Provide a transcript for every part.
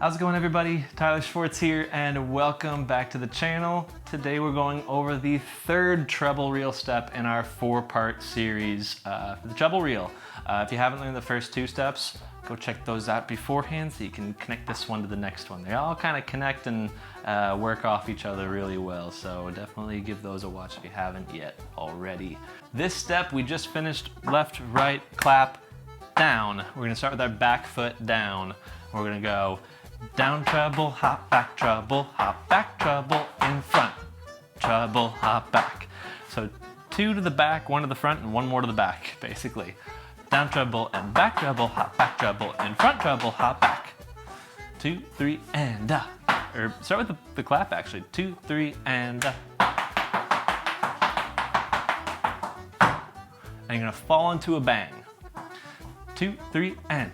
How's it going, everybody? Tyler Schwartz here, and welcome back to the channel. Today we're going over the third treble reel step in our 4-part series for the treble reel. If you haven't learned the first 2 steps, go check those out beforehand so you can connect this one to the next one. They all kind of connect and work off each other really well, so definitely give those a watch if you haven't yet already. This step we just finished left, right, clap, down. We're gonna start with our back foot down. We're gonna go down treble, hop back treble, in front, treble, hop back. So 2 to the back, 1 to the front, and 1 more to the back, basically. Down treble and back treble, hop back treble, in front treble, hop back. 2, 3, and or start with the clap actually. 2, 3, and and you're gonna fall into a bang. 2, 3, and.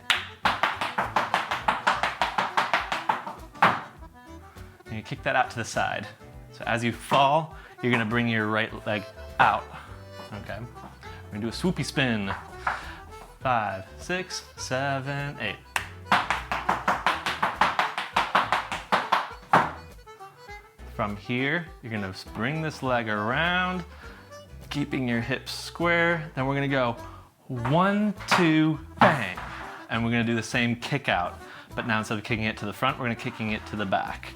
And you kick that out to the side. So as you fall, you're gonna bring your right leg out. Okay. We're gonna do a swoopy spin. 5, 6, 7, 8. From here, you're gonna bring this leg around, keeping your hips square. Then we're gonna go 1, 2, bang. And we're gonna do the same kick out, but now instead of kicking it to the front, we're gonna kicking it to the back.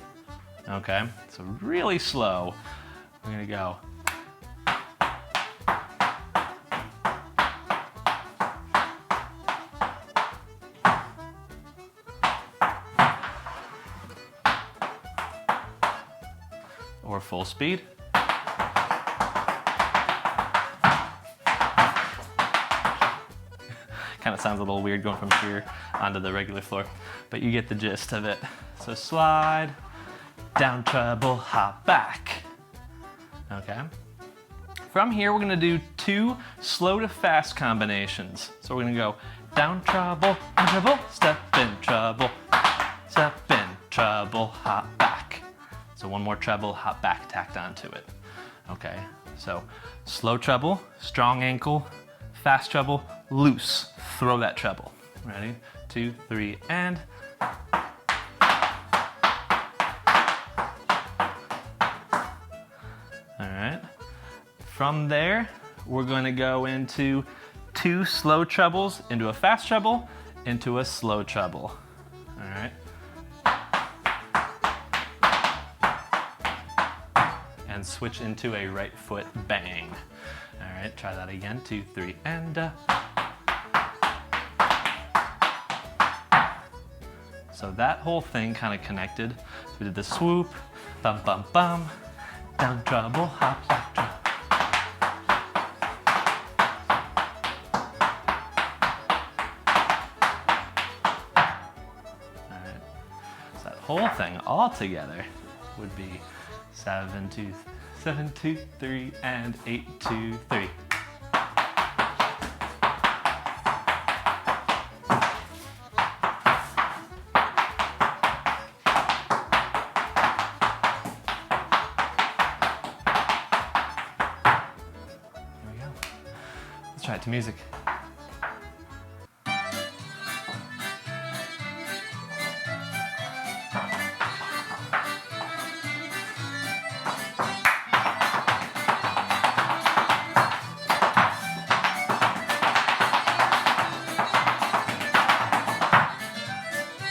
Okay, so really slow. We're gonna go. Or full speed. Kind of sounds a little weird going from here onto the regular floor, but you get the gist of it. So slide, down treble, hop back. Okay. From here, we're gonna do 2 slow to fast combinations. So we're gonna go down treble, step in treble, hop back. So 1 more treble, hop back tacked onto it. Okay, so slow treble, strong ankle, fast treble, loose, throw that treble. Ready? 2, 3, and. All right. From there, we're going to go into 2 slow trebles, into a fast treble, into a slow treble. All right. And switch into a right foot bang. All right, try that again. 2, 3, and. So that whole thing kind of connected. So we did the swoop, bum, bum, bum. Down treble, hop back treble. All right. So that whole thing all together would be 7, 2, 3, and 8, 2, 3. Let's try it to music.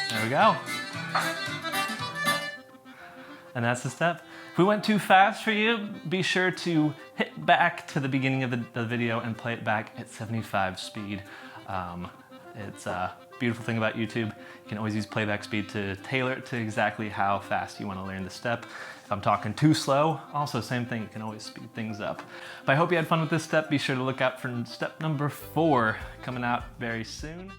There we go. And that's the step. If we went too fast for you, be sure to hit back to the beginning of the video and play it back at 75 speed. It's a beautiful thing about YouTube. You can always use playback speed to tailor it to exactly how fast you want to learn the step. If I'm talking too slow, also same thing, you can always speed things up. But I hope you had fun with this step. Be sure to look out for step number 4 coming out very soon.